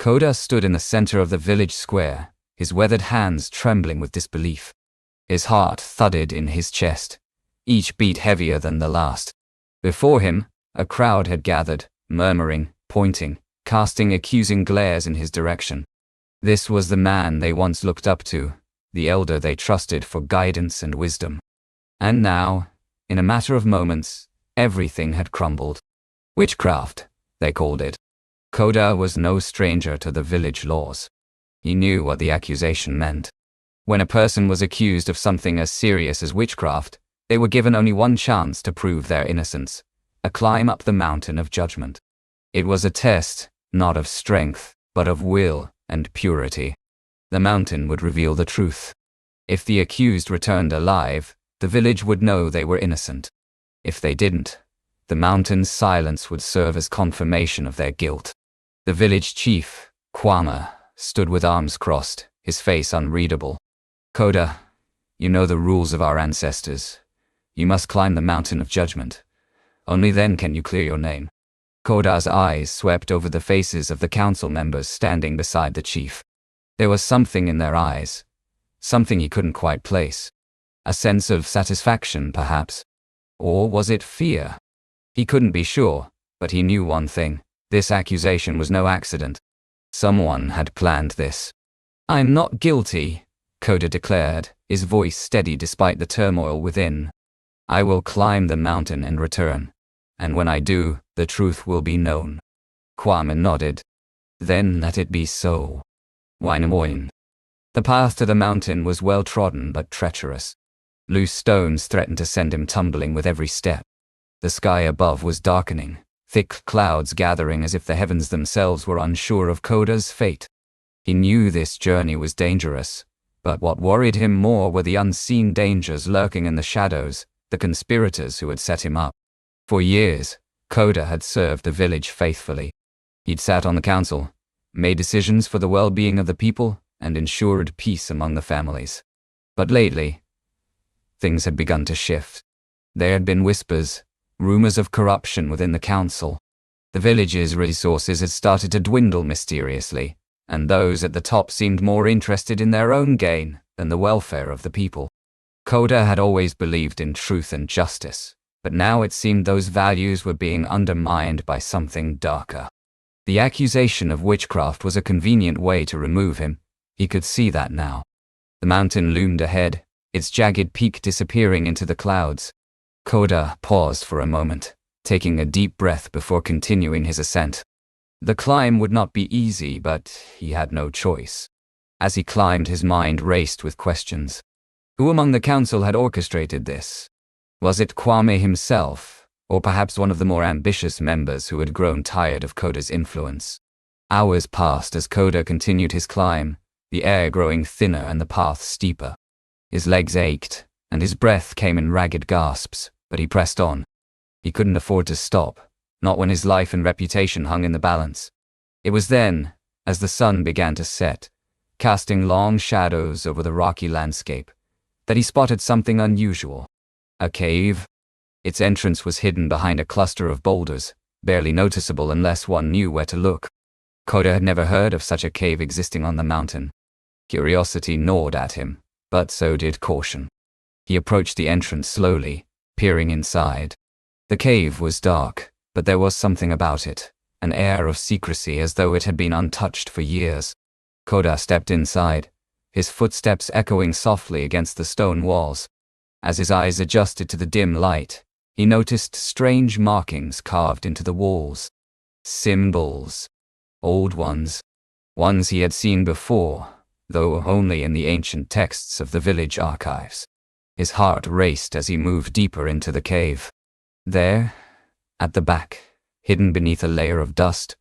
Koda stood in the center of the village square, his weathered hands trembling with disbelief. His heart thudded in his chest, each beat heavier than the last. Before him, a crowd had gathered, murmuring, pointing, casting accusing glares in his direction. This was the man they once looked up to, the elder they trusted for guidance and wisdom. And now, in a matter of moments, everything had crumbled. Witchcraft, they called it. Koda was no stranger to the village laws. He knew what the accusation meant. When a person was accused of something as serious as witchcraft, they were given only one chance to prove their innocence: a climb up the mountain of judgment. It was a test, not of strength, but of will and purity. The mountain would reveal the truth. If the accused returned alive, the village would know they were innocent. If they didn't, the mountain's silence would serve as confirmation of their guilt. The village chief, Kwame, stood with arms crossed, his face unreadable. Koda, you know the rules of our ancestors. You must climb the mountain of judgment. Only then can you clear your name. Koda's eyes swept over the faces of the council members standing beside the chief. There was something in their eyes, something he couldn't quite place. A sense of satisfaction, perhaps. Or was it fear? He couldn't be sure, but he knew one thing: this accusation was no accident. Someone had planned this. "I'm not guilty," Koda declared, his voice steady despite the turmoil within. "I will climb the mountain and return. And when I do, the truth will be known." Kwame nodded. "Then let it be so." Wainamoin. The path to the mountain was well trodden but treacherous. Loose stones threatened to send him tumbling with every step. The sky above was darkening, thick clouds gathering as if the heavens themselves were unsure of Koda's fate. He knew this journey was dangerous, but what worried him more were the unseen dangers lurking in the shadows, the conspirators who had set him up. For years, Koda had served the village faithfully. He'd sat on the council, made decisions for the well-being of the people, and ensured peace among the families. But lately, things had begun to shift. There had been whispers, rumors of corruption within the council. The village's resources had started to dwindle mysteriously, and those at the top seemed more interested in their own gain than the welfare of the people. Koda had always believed in truth and justice, but now it seemed those values were being undermined by something darker. The accusation of witchcraft was a convenient way to remove him. He could see that now. The mountain loomed ahead, its jagged peak disappearing into the clouds. Koda paused for a moment, taking a deep breath before continuing his ascent. The climb would not be easy, but he had no choice. As he climbed, his mind raced with questions. Who among the council had orchestrated this? Was it Kwame himself, or perhaps one of the more ambitious members who had grown tired of Koda's influence? Hours passed as Koda continued his climb, the air growing thinner and the path steeper. His legs ached, and his breath came in ragged gasps, but he pressed on. He couldn't afford to stop, not when his life and reputation hung in the balance. It was then, as the sun began to set, casting long shadows over the rocky landscape, that he spotted something unusual. A cave. Its entrance was hidden behind a cluster of boulders, barely noticeable unless one knew where to look. Koda had never heard of such a cave existing on the mountain. Curiosity gnawed at him, but so did caution. He approached the entrance slowly, peering inside. The cave was dark, but there was something about it, an air of secrecy as though it had been untouched for years. Koda stepped inside, his footsteps echoing softly against the stone walls. As his eyes adjusted to the dim light, he noticed strange markings carved into the walls. Symbols. Old ones. Ones he had seen before, though only in the ancient texts of the village archives. His heart raced as he moved deeper into the cave. There, at the back, hidden beneath a layer of dust,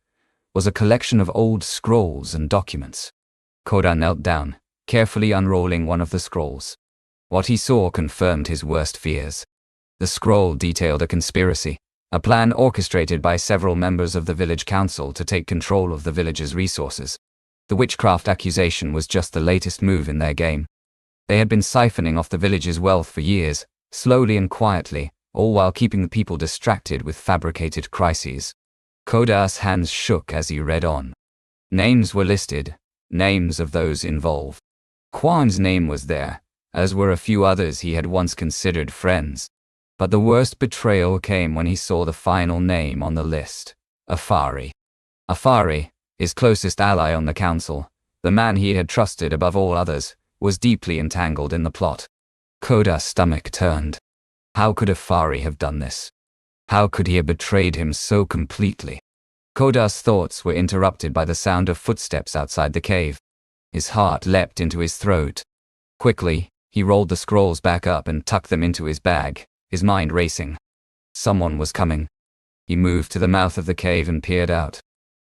was a collection of old scrolls and documents. Koda knelt down, carefully unrolling one of the scrolls. What he saw confirmed his worst fears. The scroll detailed a conspiracy, a plan orchestrated by several members of the village council to take control of the village's resources. The witchcraft accusation was just the latest move in their game. They had been siphoning off the village's wealth for years, slowly and quietly, all while keeping the people distracted with fabricated crises. Koda's hands shook as he read on. Names were listed, names of those involved. Kwan's name was there, as were a few others he had once considered friends. But the worst betrayal came when he saw the final name on the list, Afari. Afari, his closest ally on the council, the man he had trusted above all others, was deeply entangled in the plot. Koda's stomach turned. How could Afari have done this? How could he have betrayed him so completely? Koda's thoughts were interrupted by the sound of footsteps outside the cave. His heart leapt into his throat. Quickly, he rolled the scrolls back up and tucked them into his bag, his mind racing. Someone was coming. He moved to the mouth of the cave and peered out.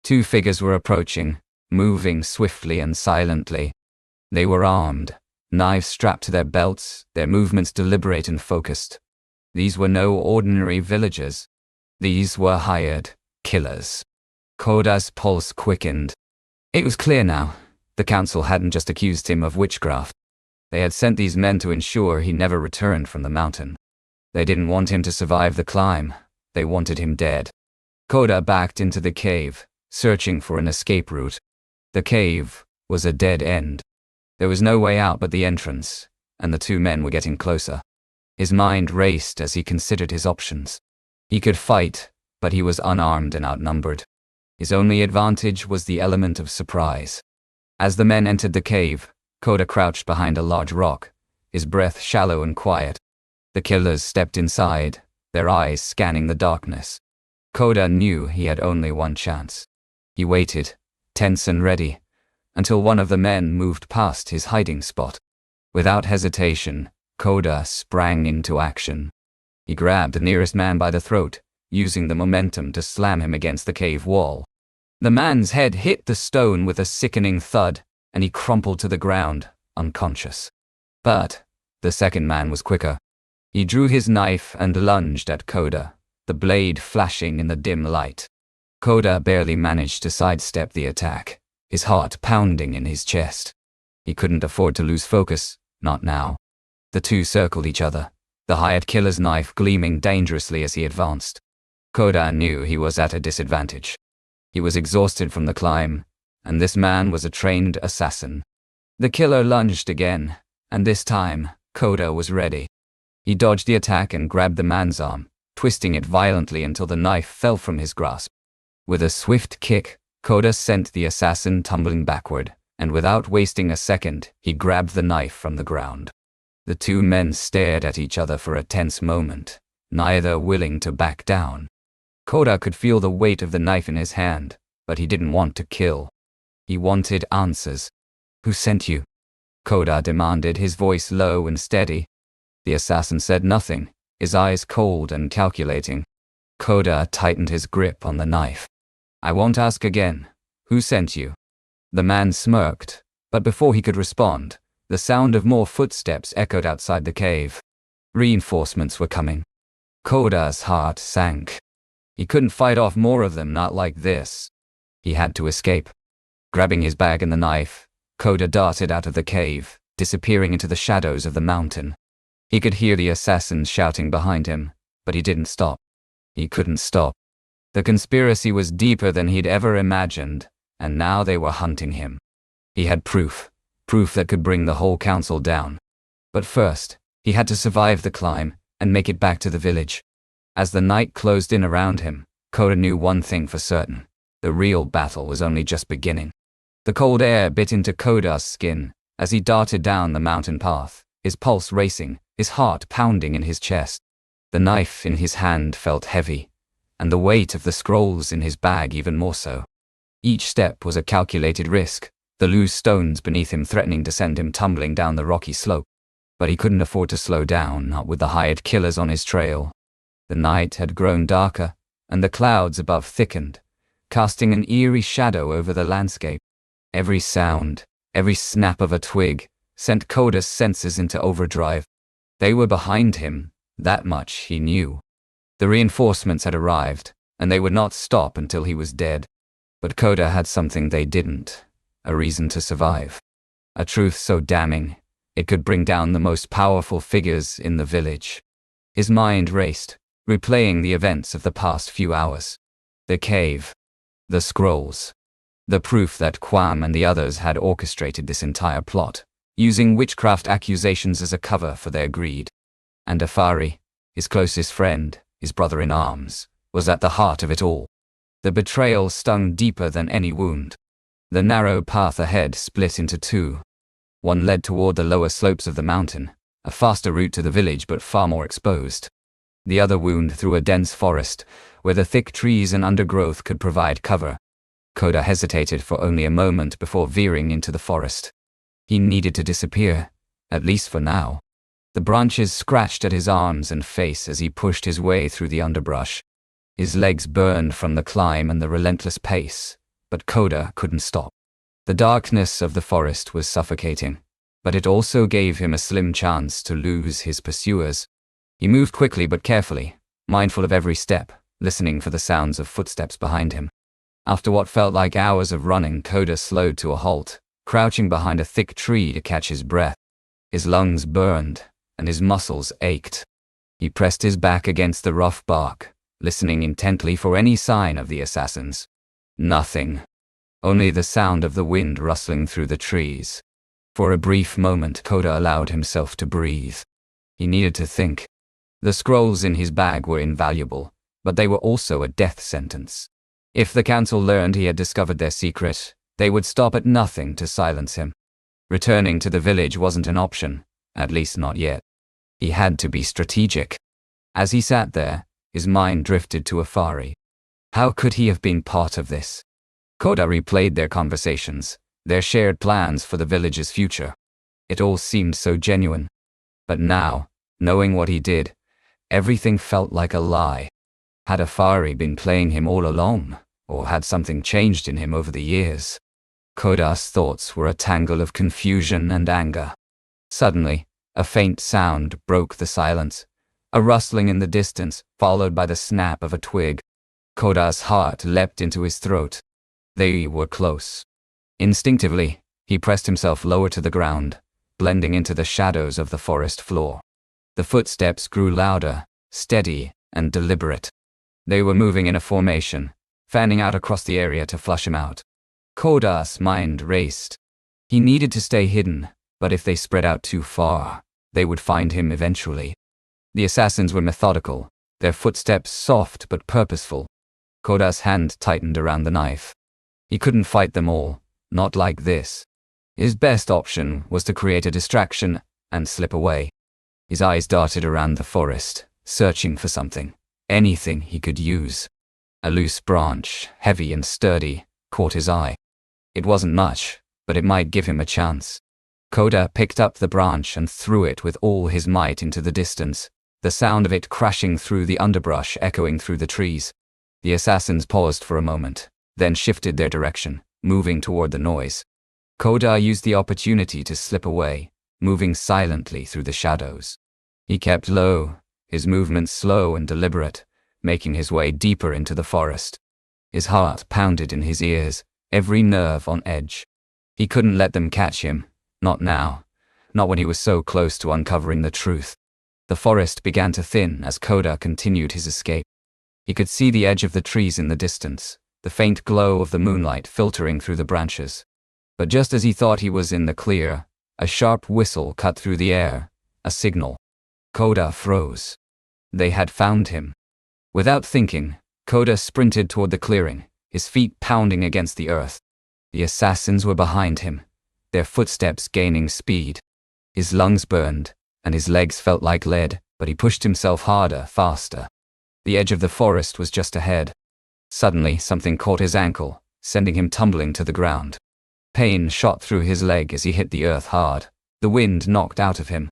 2 figures were approaching, moving swiftly and silently. They were armed, knives strapped to their belts, their movements deliberate and focused. These were no ordinary villagers. These were hired killers. Koda's pulse quickened. It was clear now. The council hadn't just accused him of witchcraft. They had sent these men to ensure he never returned from the mountain. They didn't want him to survive the climb. They wanted him dead. Koda backed into the cave, searching for an escape route. The cave was a dead end. There was no way out but the entrance, and the 2 men were getting closer. His mind raced as he considered his options. He could fight, but he was unarmed and outnumbered. His only advantage was the element of surprise. As the men entered the cave, Koda crouched behind a large rock, his breath shallow and quiet. The killers stepped inside, their eyes scanning the darkness. Koda knew he had only one chance. He waited, tense and ready, until one of the men moved past his hiding spot. Without hesitation, Koda sprang into action. He grabbed the nearest man by the throat, using the momentum to slam him against the cave wall. The man's head hit the stone with a sickening thud, and he crumpled to the ground, unconscious. But the second man was quicker. He drew his knife and lunged at Koda, the blade flashing in the dim light. Koda barely managed to sidestep the attack, his heart pounding in his chest. He couldn't afford to lose focus, not now. The 2 circled each other, the hired killer's knife gleaming dangerously as he advanced. Koda knew he was at a disadvantage. He was exhausted from the climb, and this man was a trained assassin. The killer lunged again, and this time, Koda was ready. He dodged the attack and grabbed the man's arm, twisting it violently until the knife fell from his grasp. With a swift kick, Koda sent the assassin tumbling backward, and without wasting a second, he grabbed the knife from the ground. The 2 men stared at each other for a tense moment, neither willing to back down. Koda could feel the weight of the knife in his hand, but he didn't want to kill. He wanted answers. "Who sent you?" Koda demanded, his voice low and steady. The assassin said nothing, his eyes cold and calculating. Koda tightened his grip on the knife. "I won't ask again. Who sent you?" The man smirked, but before he could respond, the sound of more footsteps echoed outside the cave. Reinforcements were coming. Koda's heart sank. He couldn't fight off more of them, not like this. He had to escape. Grabbing his bag and the knife, Koda darted out of the cave, disappearing into the shadows of the mountain. He could hear the assassins shouting behind him, but he didn't stop. He couldn't stop. The conspiracy was deeper than he'd ever imagined, and now they were hunting him. He had proof that could bring the whole council down. But first, he had to survive the climb and make it back to the village. As the night closed in around him, Koda knew one thing for certain. The real battle was only just beginning. The cold air bit into Koda's skin as he darted down the mountain path, his pulse racing, his heart pounding in his chest. The knife in his hand felt heavy, and the weight of the scrolls in his bag even more so. Each step was a calculated risk, the loose stones beneath him threatening to send him tumbling down the rocky slope. But he couldn't afford to slow down, not with the hired killers on his trail. The night had grown darker, and the clouds above thickened, casting an eerie shadow over the landscape. Every sound, every snap of a twig, sent Koda's senses into overdrive. They were behind him, that much he knew. The reinforcements had arrived, and they would not stop until he was dead. But Koda had something they didn't, a reason to survive. A truth so damning, it could bring down the most powerful figures in the village. His mind raced, replaying the events of the past few hours. The cave. The scrolls. The proof that Kwam and the others had orchestrated this entire plot, using witchcraft accusations as a cover for their greed. And Afari, his closest friend, his brother-in-arms, was at the heart of it all. The betrayal stung deeper than any wound. The narrow path ahead split into two. One led toward the lower slopes of the mountain, a faster route to the village but far more exposed. The other wound through a dense forest, where the thick trees and undergrowth could provide cover. Koda hesitated for only a moment before veering into the forest. He needed to disappear, at least for now. The branches scratched at his arms and face as he pushed his way through the underbrush. His legs burned from the climb and the relentless pace, but Koda couldn't stop. The darkness of the forest was suffocating, but it also gave him a slim chance to lose his pursuers. He moved quickly but carefully, mindful of every step, listening for the sounds of footsteps behind him. After what felt like hours of running, Koda slowed to a halt, crouching behind a thick tree to catch his breath. His lungs burned, and his muscles ached. He pressed his back against the rough bark, listening intently for any sign of the assassins. Nothing. Only the sound of the wind rustling through the trees. For a brief moment, Koda allowed himself to breathe. He needed to think. The scrolls in his bag were invaluable, but they were also a death sentence. If the council learned he had discovered their secret, they would stop at nothing to silence him. Returning to the village wasn't an option, at least not yet. He had to be strategic. As he sat there, his mind drifted to Afari. How could he have been part of this? Koda replayed their conversations, their shared plans for the village's future. It all seemed so genuine. But now, knowing what he did, everything felt like a lie. Had Afari been playing him all along, or had something changed in him over the years? Koda's thoughts were a tangle of confusion and anger. Suddenly, a faint sound broke the silence, a rustling in the distance, followed by the snap of a twig. Koda's heart leapt into his throat. They were close. Instinctively, he pressed himself lower to the ground, blending into the shadows of the forest floor. The footsteps grew louder, steady, and deliberate. They were moving in a formation, fanning out across the area to flush him out. Koda's mind raced. He needed to stay hidden, but if they spread out too far, they would find him eventually. The assassins were methodical, their footsteps soft but purposeful. Koda's hand tightened around the knife. He couldn't fight them all, not like this. His best option was to create a distraction and slip away. His eyes darted around the forest, searching for something, anything he could use. A loose branch, heavy and sturdy, caught his eye. It wasn't much, but it might give him a chance. Koda picked up the branch and threw it with all his might into the distance, the sound of it crashing through the underbrush echoing through the trees. The assassins paused for a moment, then shifted their direction, moving toward the noise. Koda used the opportunity to slip away, moving silently through the shadows. He kept low, his movements slow and deliberate, making his way deeper into the forest. His heart pounded in his ears, every nerve on edge. He couldn't let them catch him, not now, not when he was so close to uncovering the truth. The forest began to thin as Koda continued his escape. He could see the edge of the trees in the distance, the faint glow of the moonlight filtering through the branches. But just as he thought he was in the clear, a sharp whistle cut through the air, a signal. Koda froze. They had found him. Without thinking, Koda sprinted toward the clearing, his feet pounding against the earth. The assassins were behind him, their footsteps gaining speed. His lungs burned, and his legs felt like lead, but he pushed himself harder, faster. The edge of the forest was just ahead. Suddenly, something caught his ankle, sending him tumbling to the ground. Pain shot through his leg as he hit the earth hard. The wind knocked out of him.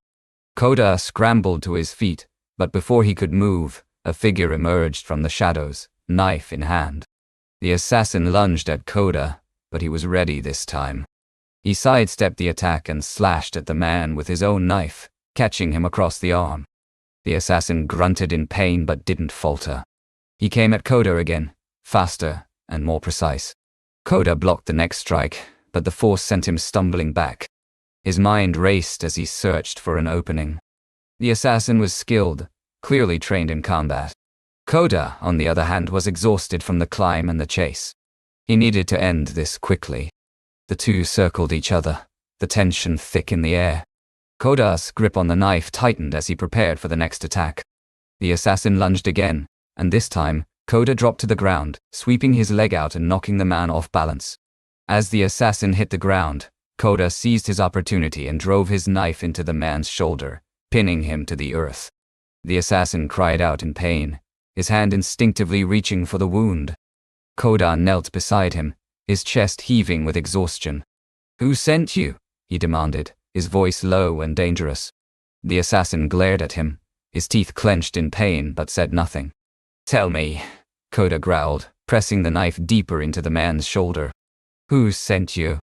Koda scrambled to his feet, but before he could move, a figure emerged from the shadows, knife in hand. The assassin lunged at Koda, but he was ready this time. He sidestepped the attack and slashed at the man with his own knife, catching him across the arm. The assassin grunted in pain but didn't falter. He came at Koda again, faster and more precise. Koda blocked the next strike, but the force sent him stumbling back. His mind raced as he searched for an opening. The assassin was skilled, clearly trained in combat. Koda, on the other hand, was exhausted from the climb and the chase. He needed to end this quickly. The two circled each other, the tension thick in the air. Koda's grip on the knife tightened as he prepared for the next attack. The assassin lunged again, and this time, Koda dropped to the ground, sweeping his leg out and knocking the man off balance. As the assassin hit the ground, Koda seized his opportunity and drove his knife into the man's shoulder, pinning him to the earth. The assassin cried out in pain, his hand instinctively reaching for the wound. Koda knelt beside him, his chest heaving with exhaustion. "Who sent you?" he demanded, his voice low and dangerous. The assassin glared at him, his teeth clenched in pain but said nothing. "Tell me," Koda growled, pressing the knife deeper into the man's shoulder. "Who sent you?"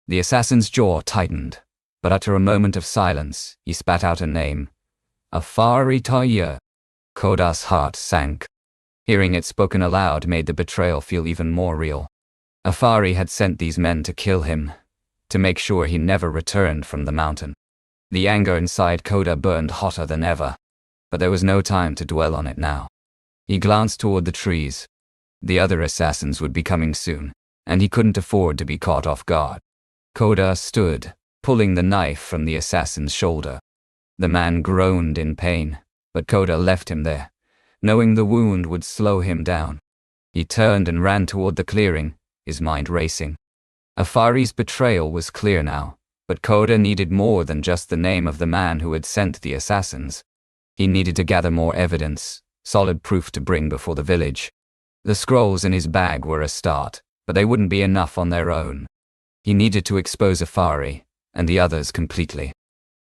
The assassin's jaw tightened, but after a moment of silence, he spat out a name. Afaritaye. Koda's heart sank. Hearing it spoken aloud made the betrayal feel even more real. Afari had sent these men to kill him, to make sure he never returned from the mountain. The anger inside Koda burned hotter than ever, but there was no time to dwell on it now. He glanced toward the trees. The other assassins would be coming soon, and he couldn't afford to be caught off guard. Koda stood, pulling the knife from the assassin's shoulder. The man groaned in pain, but Koda left him there, knowing the wound would slow him down. He turned and ran toward the clearing, his mind racing. Afari's betrayal was clear now, but Koda needed more than just the name of the man who had sent the assassins. He needed to gather more evidence, solid proof to bring before the village. The scrolls in his bag were a start, but they wouldn't be enough on their own. He needed to expose Afari, and the others completely.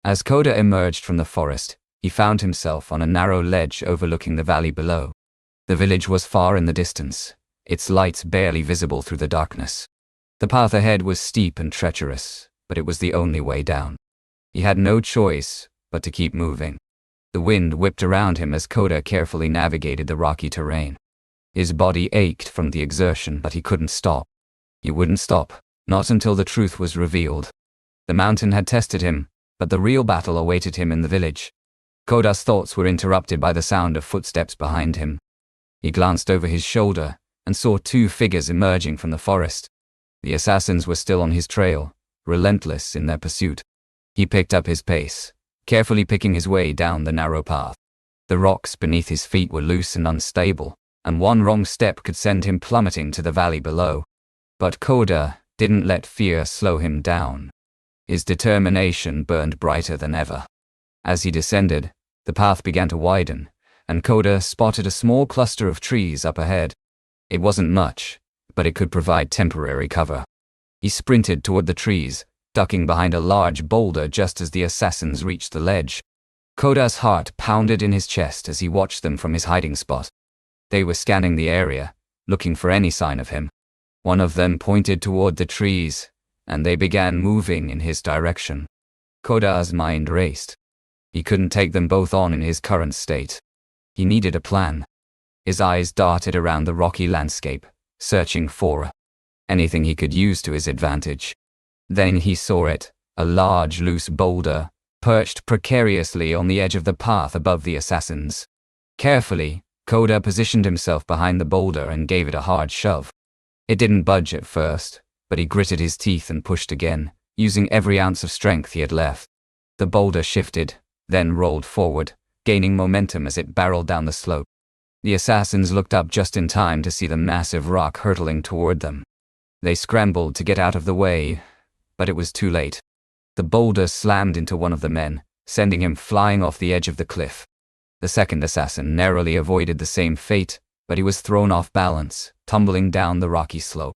As Koda emerged from the forest, he found himself on a narrow ledge overlooking the valley below. The village was far in the distance, its lights barely visible through the darkness. The path ahead was steep and treacherous, but it was the only way down. He had no choice but to keep moving. The wind whipped around him as Koda carefully navigated the rocky terrain. His body ached from the exertion, but he couldn't stop. He wouldn't stop, not until the truth was revealed. The mountain had tested him, but the real battle awaited him in the village. Koda's thoughts were interrupted by the sound of footsteps behind him. He glanced over his shoulder and saw two figures emerging from the forest. The assassins were still on his trail, relentless in their pursuit. He picked up his pace, carefully picking his way down the narrow path. The rocks beneath his feet were loose and unstable, and one wrong step could send him plummeting to the valley below. But Koda didn't let fear slow him down. His determination burned brighter than ever. As he descended, the path began to widen, and Koda spotted a small cluster of trees up ahead. It wasn't much, but it could provide temporary cover. He sprinted toward the trees, ducking behind a large boulder just as the assassins reached the ledge. Koda's heart pounded in his chest as he watched them from his hiding spot. They were scanning the area, looking for any sign of him. One of them pointed toward the trees, and they began moving in his direction. Koda's mind raced. He couldn't take them both on in his current state. He needed a plan. His eyes darted around the rocky landscape, searching for anything he could use to his advantage. Then he saw it, a large loose boulder, perched precariously on the edge of the path above the assassins. Carefully, Koda positioned himself behind the boulder and gave it a hard shove. It didn't budge at first, but he gritted his teeth and pushed again, using every ounce of strength he had left. The boulder shifted, then rolled forward, gaining momentum as it barreled down the slope. The assassins looked up just in time to see the massive rock hurtling toward them. They scrambled to get out of the way, but it was too late. The boulder slammed into one of the men, sending him flying off the edge of the cliff. The second assassin narrowly avoided the same fate, but he was thrown off balance, tumbling down the rocky slope.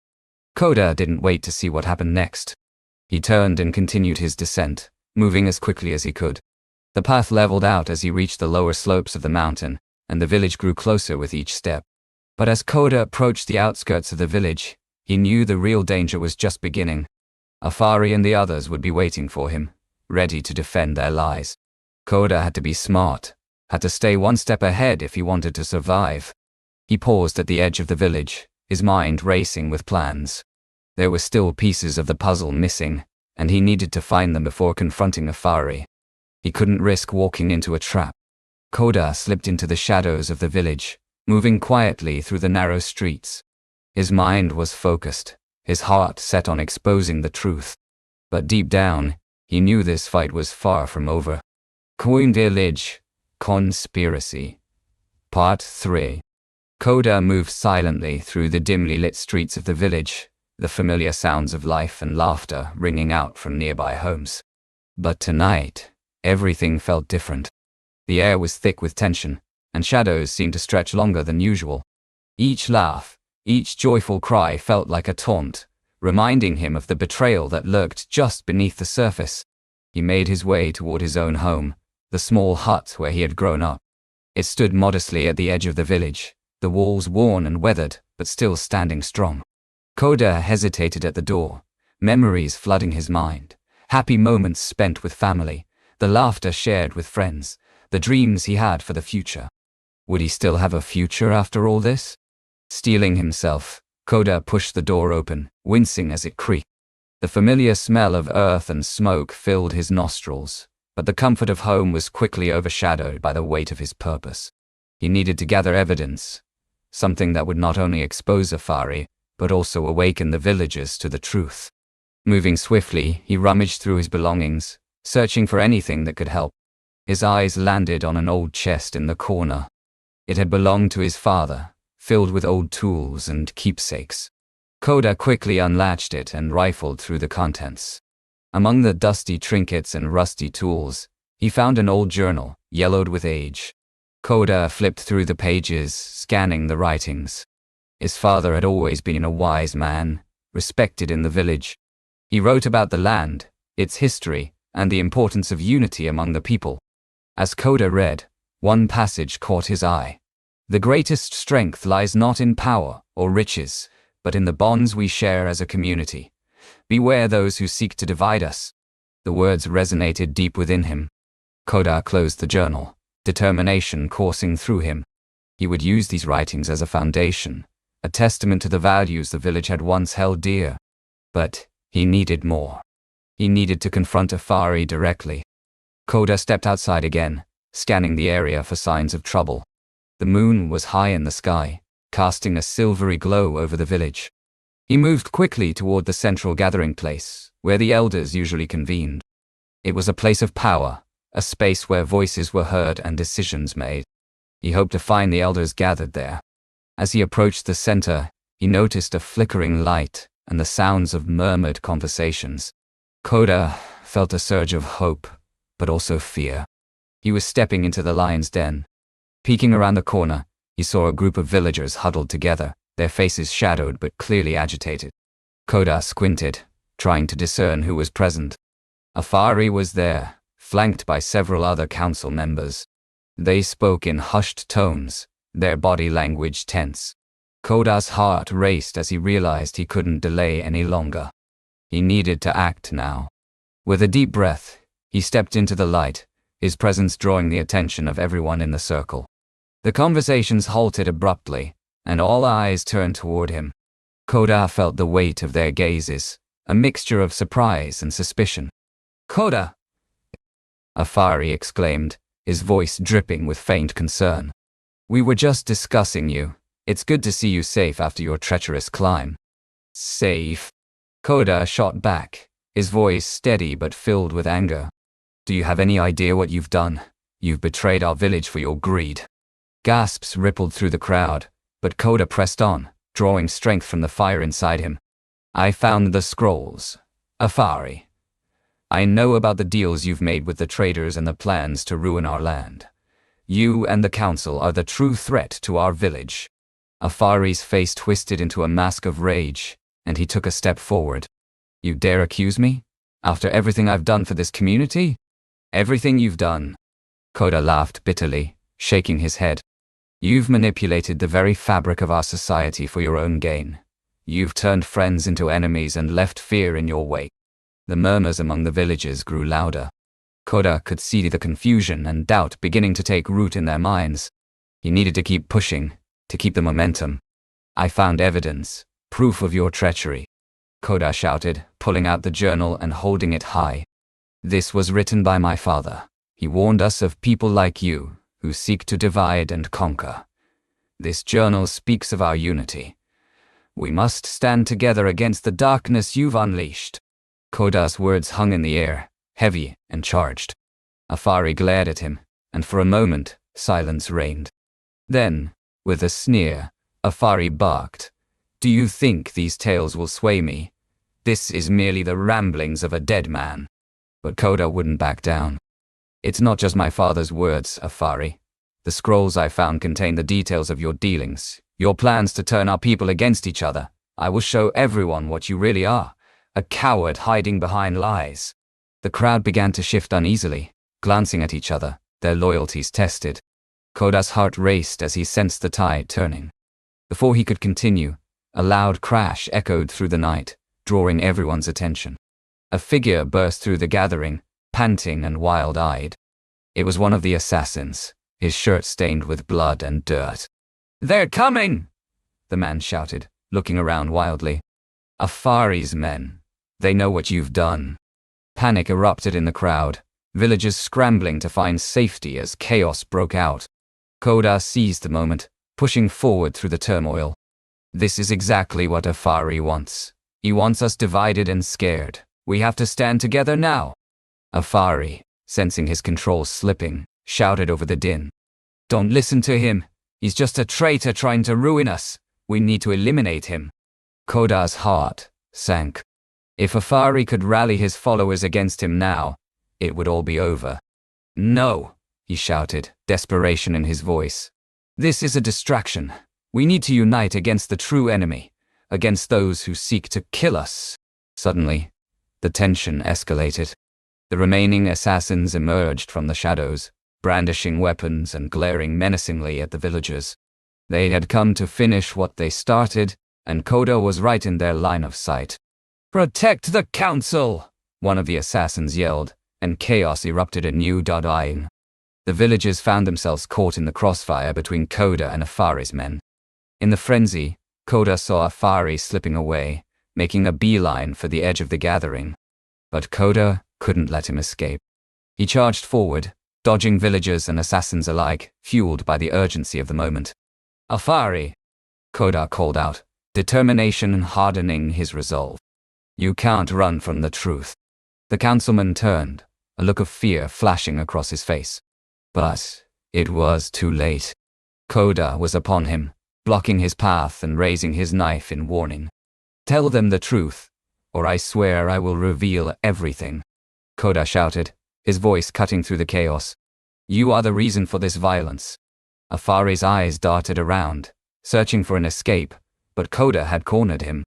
Koda didn't wait to see what happened next. He turned and continued his descent, moving as quickly as he could. The path leveled out as he reached the lower slopes of the mountain, and the village grew closer with each step. But as Koda approached the outskirts of the village, he knew the real danger was just beginning. Afari and the others would be waiting for him, ready to defend their lives. Koda had to be smart, had to stay one step ahead if he wanted to survive. He paused at the edge of the village, his mind racing with plans. There were still pieces of the puzzle missing, and he needed to find them before confronting Afari. He couldn't risk walking into a trap. Koda slipped into the shadows of the village, moving quietly through the narrow streets. His mind was focused, his heart set on exposing the truth. But deep down, he knew this fight was far from over. Coin Village Conspiracy Part 3. Koda moved silently through the dimly lit streets of the village, the familiar sounds of life and laughter ringing out from nearby homes. But tonight, everything felt different. The air was thick with tension, and shadows seemed to stretch longer than usual. Each laugh, each joyful cry felt like a taunt, reminding him of the betrayal that lurked just beneath the surface. He made his way toward his own home, the small hut where he had grown up. It stood modestly at the edge of the village, the walls worn and weathered, but still standing strong. Koda hesitated at the door, memories flooding his mind, happy moments spent with family, the laughter shared with friends, the dreams he had for the future. Would he still have a future after all this? Steeling himself, Koda pushed the door open, wincing as it creaked. The familiar smell of earth and smoke filled his nostrils, but the comfort of home was quickly overshadowed by the weight of his purpose. He needed to gather evidence, something that would not only expose Afari, but also awaken the villagers to the truth. Moving swiftly, he rummaged through his belongings, searching for anything that could help. His eyes landed on an old chest in the corner. It had belonged to his father, filled with old tools and keepsakes. Koda quickly unlatched it and rifled through the contents. Among the dusty trinkets and rusty tools, he found an old journal, yellowed with age. Koda flipped through the pages, scanning the writings. His father had always been a wise man, respected in the village. He wrote about the land, its history, and the importance of unity among the people. As Koda read, one passage caught his eye. The greatest strength lies not in power or riches, but in the bonds we share as a community. Beware those who seek to divide us. The words resonated deep within him. Koda closed the journal, determination coursing through him. He would use these writings as a foundation, a testament to the values the village had once held dear. But he needed more. He needed to confront Afari directly. Koda stepped outside again, scanning the area for signs of trouble. The moon was high in the sky, casting a silvery glow over the village. He moved quickly toward the central gathering place, where the elders usually convened. It was a place of power, a space where voices were heard and decisions made. He hoped to find the elders gathered there. As he approached the center, he noticed a flickering light and the sounds of murmured conversations. Koda felt a surge of hope, but also fear. He was stepping into the lion's den. Peeking around the corner, he saw a group of villagers huddled together, their faces shadowed but clearly agitated. Koda squinted, trying to discern who was present. Afari was there, flanked by several other council members. They spoke in hushed tones, their body language tense. Koda's heart raced as he realized he couldn't delay any longer. He needed to act now. With a deep breath, he stepped into the light, his presence drawing the attention of everyone in the circle. The conversations halted abruptly, and all eyes turned toward him. Koda felt the weight of their gazes, a mixture of surprise and suspicion. "Koda!" Afari exclaimed, his voice dripping with faint concern. "We were just discussing you. It's good to see you safe after your treacherous climb." "Safe?" Koda shot back, his voice steady but filled with anger. "Do you have any idea what you've done? You've betrayed our village for your greed." Gasps rippled through the crowd, but Koda pressed on, drawing strength from the fire inside him. "I found the scrolls. Afari. I know about the deals you've made with the traders and the plans to ruin our land. You and the council are the true threat to our village." Afari's face twisted into a mask of rage, and he took a step forward. "You dare accuse me? After everything I've done for this community? Everything you've done." Koda laughed bitterly, shaking his head. "You've manipulated the very fabric of our society for your own gain. You've turned friends into enemies and left fear in your wake." The murmurs among the villagers grew louder. Koda could see the confusion and doubt beginning to take root in their minds. He needed to keep pushing, to keep the momentum. "I found evidence, proof of your treachery," Koda shouted, pulling out the journal and holding it high. "This was written by my father. He warned us of people like you, who seek to divide and conquer. This journal speaks of our unity. We must stand together against the darkness you've unleashed. Koda's words hung in the air, heavy and charged. Afari glared at him, and for a moment, silence reigned. Then, with a sneer, Afari barked, "Do you think these tales will sway me? This is merely the ramblings of a dead man." But Koda wouldn't back down. "It's not just my father's words, Afari. The scrolls I found contain the details of your dealings, your plans to turn our people against each other. I will show everyone what you really are, a coward hiding behind lies." The crowd began to shift uneasily, glancing at each other, their loyalties tested. Koda's heart raced as he sensed the tide turning. Before he could continue, a loud crash echoed through the night, drawing everyone's attention. A figure burst through the gathering, panting and wild-eyed. It was one of the assassins, his shirt stained with blood and dirt. "They're coming!" the man shouted, looking around wildly. "Afari's men. They know what you've done." Panic erupted in the crowd, villagers scrambling to find safety as chaos broke out. Koda seized the moment, pushing forward through the turmoil. "This is exactly what Afari wants. He wants us divided and scared. We have to stand together now." Afari, sensing his control slipping, shouted over the din. "Don't listen to him. He's just a traitor trying to ruin us. We need to eliminate him." Koda's heart sank. If Afari could rally his followers against him now, it would all be over. "No," he shouted, desperation in his voice. "This is a distraction. We need to unite against the true enemy, against those who seek to kill us." Suddenly, the tension escalated. The remaining assassins emerged from the shadows, brandishing weapons and glaring menacingly at the villagers. They had come to finish what they started, and Koda was right in their line of sight. "Protect the council!" one of the assassins yelled, and chaos erupted anew. The villagers found themselves caught in the crossfire between Koda and Afari's men. In the frenzy, Koda saw Afari slipping away, making a beeline for the edge of the gathering. But Koda couldn't let him escape. He charged forward, dodging villagers and assassins alike, fueled by the urgency of the moment. "Afari!" Koda called out, determination hardening his resolve. "You can't run from the truth." The councilman turned, a look of fear flashing across his face. But it was too late. Koda was upon him, blocking his path and raising his knife in warning. "Tell them the truth, or I swear I will reveal everything," Koda shouted, his voice cutting through the chaos. "You are the reason for this violence." Afari's eyes darted around, searching for an escape, but Koda had cornered him.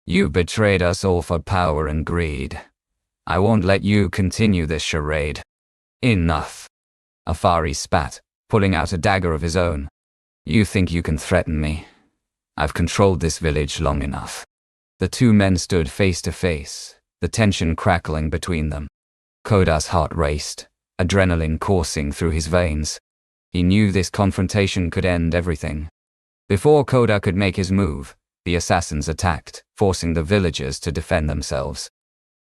"You betrayed us all for power and greed. I won't let you continue this charade." "Enough." Afari spat, pulling out a dagger of his own. "You think you can threaten me? I've controlled this village long enough." The two men stood face to face, the tension crackling between them. Koda's heart raced, adrenaline coursing through his veins. He knew this confrontation could end everything. Before Koda could make his move, the assassins attacked, forcing the villagers to defend themselves.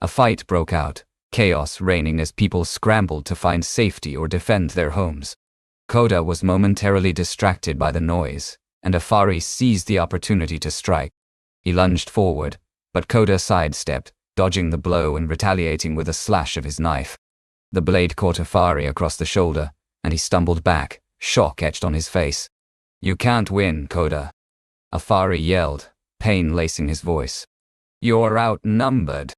A fight broke out, chaos reigning as people scrambled to find safety or defend their homes. Koda was momentarily distracted by the noise, and Afari seized the opportunity to strike. He lunged forward, but Koda sidestepped, dodging the blow and retaliating with a slash of his knife. The blade caught Afari across the shoulder, and he stumbled back, shock etched on his face. "You can't win, Koda," Afari yelled, pain lacing his voice. "You're outnumbered."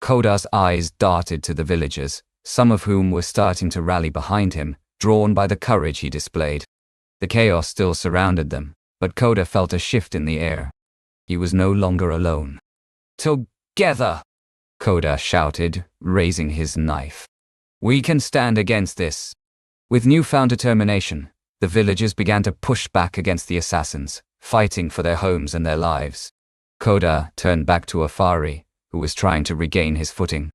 Koda's eyes darted to the villagers, some of whom were starting to rally behind him, drawn by the courage he displayed. The chaos still surrounded them, but Koda felt a shift in the air. He was no longer alone. "Together!" Koda shouted, raising his knife. "We can stand against this." With newfound determination, the villagers began to push back against the assassins, fighting for their homes and their lives. Koda turned back to Afari, who was trying to regain his footing.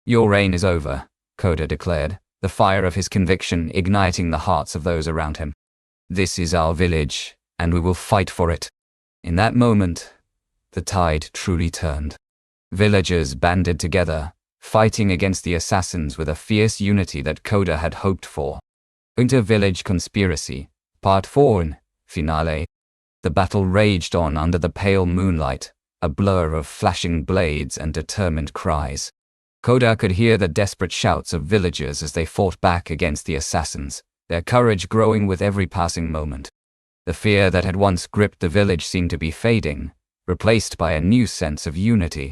"Your reign is over," Koda declared, the fire of his conviction igniting the hearts of those around him. "This is our village, and we will fight for it." In that moment, the tide truly turned. Villagers banded together, fighting against the assassins with a fierce unity that Koda had hoped for. Inter-Village Conspiracy, Part 4, Finale. The battle raged on under the pale moonlight, a blur of flashing blades and determined cries. Koda could hear the desperate shouts of villagers as they fought back against the assassins, their courage growing with every passing moment. The fear that had once gripped the village seemed to be fading, replaced by a new sense of unity.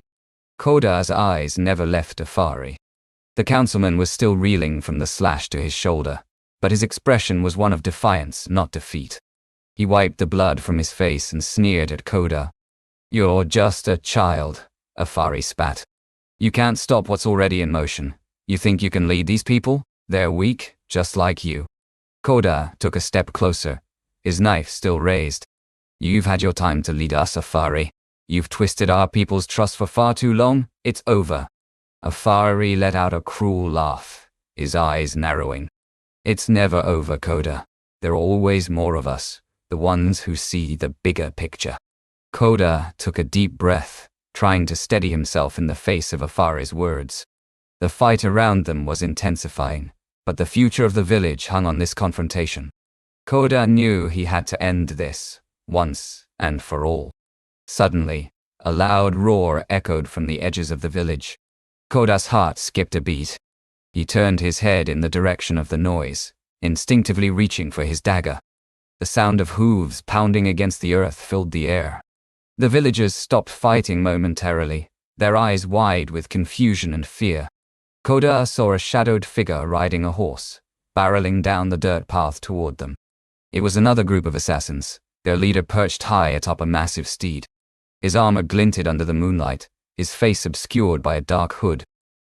Koda's eyes never left Afari. The councilman was still reeling from the slash to his shoulder, but his expression was one of defiance, not defeat. He wiped the blood from his face and sneered at Koda. "You're just a child," Afari spat. "You can't stop what's already in motion. You think you can lead these people? They're weak, just like you." Koda took a step closer, his knife still raised. "You've had your time to lead us, Afari. You've twisted our people's trust for far too long. It's over." Afari let out a cruel laugh, his eyes narrowing. "It's never over, Koda. There are always more of us, the ones who see the bigger picture." Koda took a deep breath, trying to steady himself in the face of Afari's words. The fight around them was intensifying, but the future of the village hung on this confrontation. Koda knew he had to end this, once and for all. Suddenly, a loud roar echoed from the edges of the village. Koda's heart skipped a beat. He turned his head in the direction of the noise, instinctively reaching for his dagger. The sound of hooves pounding against the earth filled the air. The villagers stopped fighting momentarily, their eyes wide with confusion and fear. Koda saw a shadowed figure riding a horse, barreling down the dirt path toward them. It was another group of assassins, their leader perched high atop a massive steed. His armor glinted under the moonlight, his face obscured by a dark hood.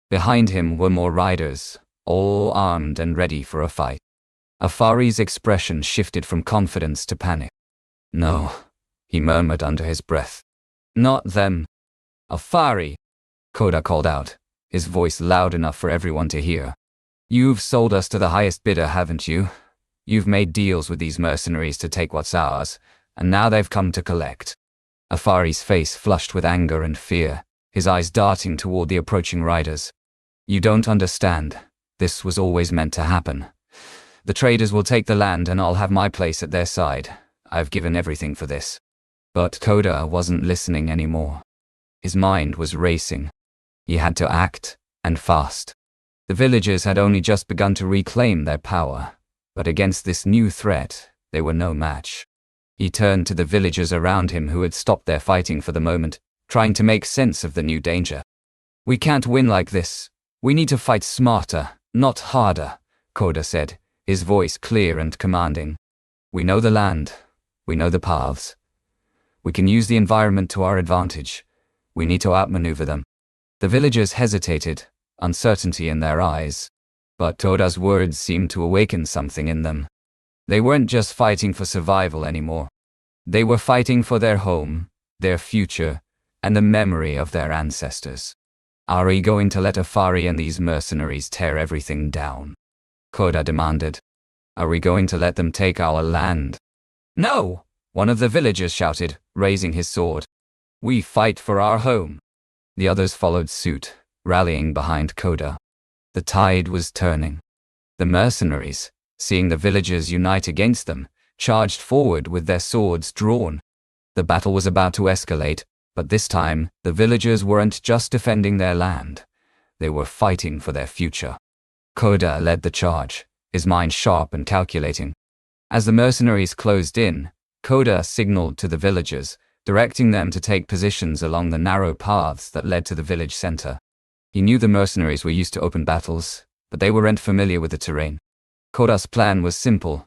Behind him were more riders, all armed and ready for a fight. Afari's expression shifted from confidence to panic. "No," he murmured under his breath. "Not them." "Afari," Koda called out, his voice loud enough for everyone to hear. "You've sold us to the highest bidder, haven't you? You've made deals with these mercenaries to take what's ours, and now they've come to collect." Afari's face flushed with anger and fear, his eyes darting toward the approaching riders. "You don't understand. This was always meant to happen. The traders will take the land and I'll have my place at their side. I've given everything for this." But Koda wasn't listening anymore. His mind was racing. He had to act, and fast. The villagers had only just begun to reclaim their power, but against this new threat, they were no match. He turned to the villagers around him who had stopped their fighting for the moment, trying to make sense of the new danger. "We can't win like this. We need to fight smarter, not harder," Koda said, his voice clear and commanding. "We know the land. We know the paths. We can use the environment to our advantage. We need to outmaneuver them." The villagers hesitated, uncertainty in their eyes. But Koda's words seemed to awaken something in them. They weren't just fighting for survival anymore. They were fighting for their home, their future, and the memory of their ancestors. "Are we going to let Afari and these mercenaries tear everything down?" Koda demanded. "Are we going to let them take our land?" "No!" one of the villagers shouted, raising his sword. "We fight for our home." The others followed suit, rallying behind Koda. The tide was turning. The mercenaries, seeing the villagers unite against them, charged forward with their swords drawn. The battle was about to escalate, but this time, the villagers weren't just defending their land. They were fighting for their future. Koda led the charge, his mind sharp and calculating. As the mercenaries closed in, Koda signaled to the villagers, directing them to take positions along the narrow paths that led to the village center. He knew the mercenaries were used to open battles, but they weren't familiar with the terrain. Koda's plan was simple.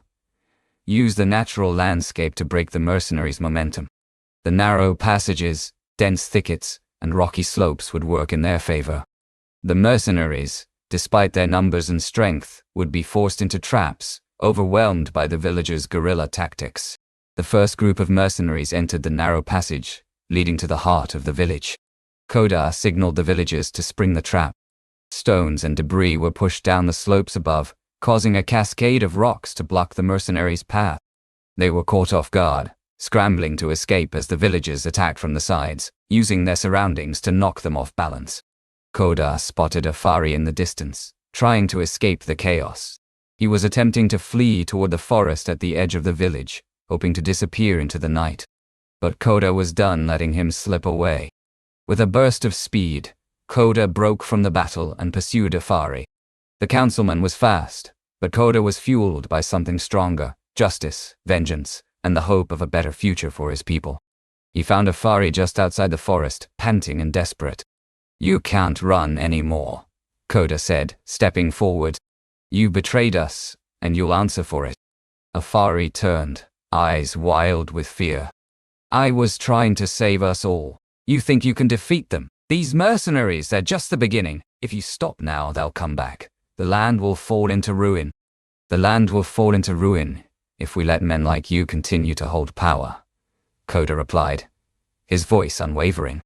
Use the natural landscape to break the mercenaries' momentum. The narrow passages, dense thickets, and rocky slopes would work in their favor. The mercenaries, despite their numbers and strength, would be forced into traps, overwhelmed by the villagers' guerrilla tactics. The first group of mercenaries entered the narrow passage, leading to the heart of the village. Koda signaled the villagers to spring the trap. Stones and debris were pushed down the slopes above, causing a cascade of rocks to block the mercenaries' path. They were caught off guard, scrambling to escape as the villagers attacked from the sides, using their surroundings to knock them off balance. Koda spotted Afari in the distance, trying to escape the chaos. He was attempting to flee toward the forest at the edge of the village, hoping to disappear into the night. But Koda was done letting him slip away. With a burst of speed, Koda broke from the battle and pursued Afari. The councilman was fast, but Koda was fueled by something stronger: justice, vengeance, and the hope of a better future for his people. He found Afari just outside the forest, panting and desperate. "You can't run anymore," Koda said, stepping forward. "You betrayed us, and you'll answer for it." Afari turned, eyes wild with fear. "I was trying to save us all. You think you can defeat them? These mercenaries, they're just the beginning. If you stop now, they'll come back. The land will fall into ruin. The land will fall into ruin if we let men like you continue to hold power," Koda replied, his voice unwavering.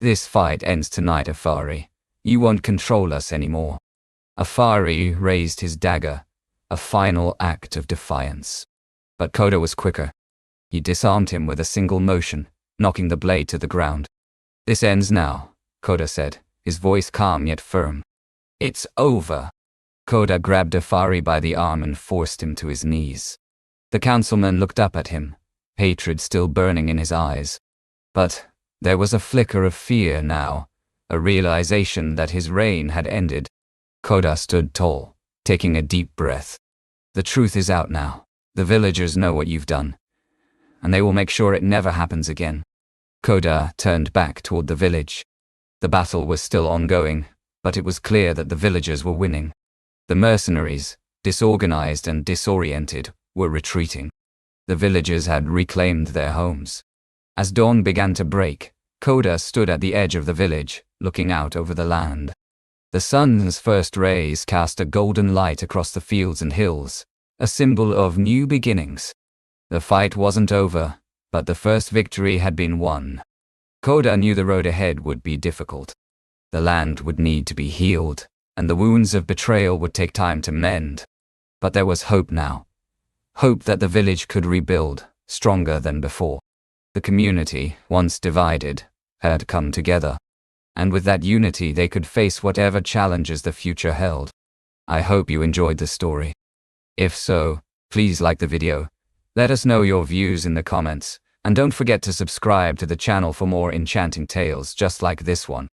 "This fight ends tonight, Afari. You won't control us anymore." Afari raised his dagger, a final act of defiance. But Koda was quicker. He disarmed him with a single motion, knocking the blade to the ground. "This ends now," Koda said, his voice calm yet firm. "It's over." Koda grabbed Afari by the arm and forced him to his knees. The councilman looked up at him, hatred still burning in his eyes. But there was a flicker of fear now, a realization that his reign had ended. Koda stood tall, taking a deep breath. "The truth is out now. The villagers know what you've done, and they will make sure it never happens again." Koda turned back toward the village. The battle was still ongoing, but it was clear that the villagers were winning. The mercenaries, disorganized and disoriented, were retreating. The villagers had reclaimed their homes. As dawn began to break, Koda stood at the edge of the village, looking out over the land. The sun's first rays cast a golden light across the fields and hills, a symbol of new beginnings. The fight wasn't over, but the first victory had been won. Koda knew the road ahead would be difficult. The land would need to be healed, and the wounds of betrayal would take time to mend. But there was hope now. Hope that the village could rebuild, stronger than before. The community, once divided, had come together. And with that unity they could face whatever challenges the future held. I hope you enjoyed the story. If so, please like the video. Let us know your views in the comments, and don't forget to subscribe to the channel for more enchanting tales just like this one.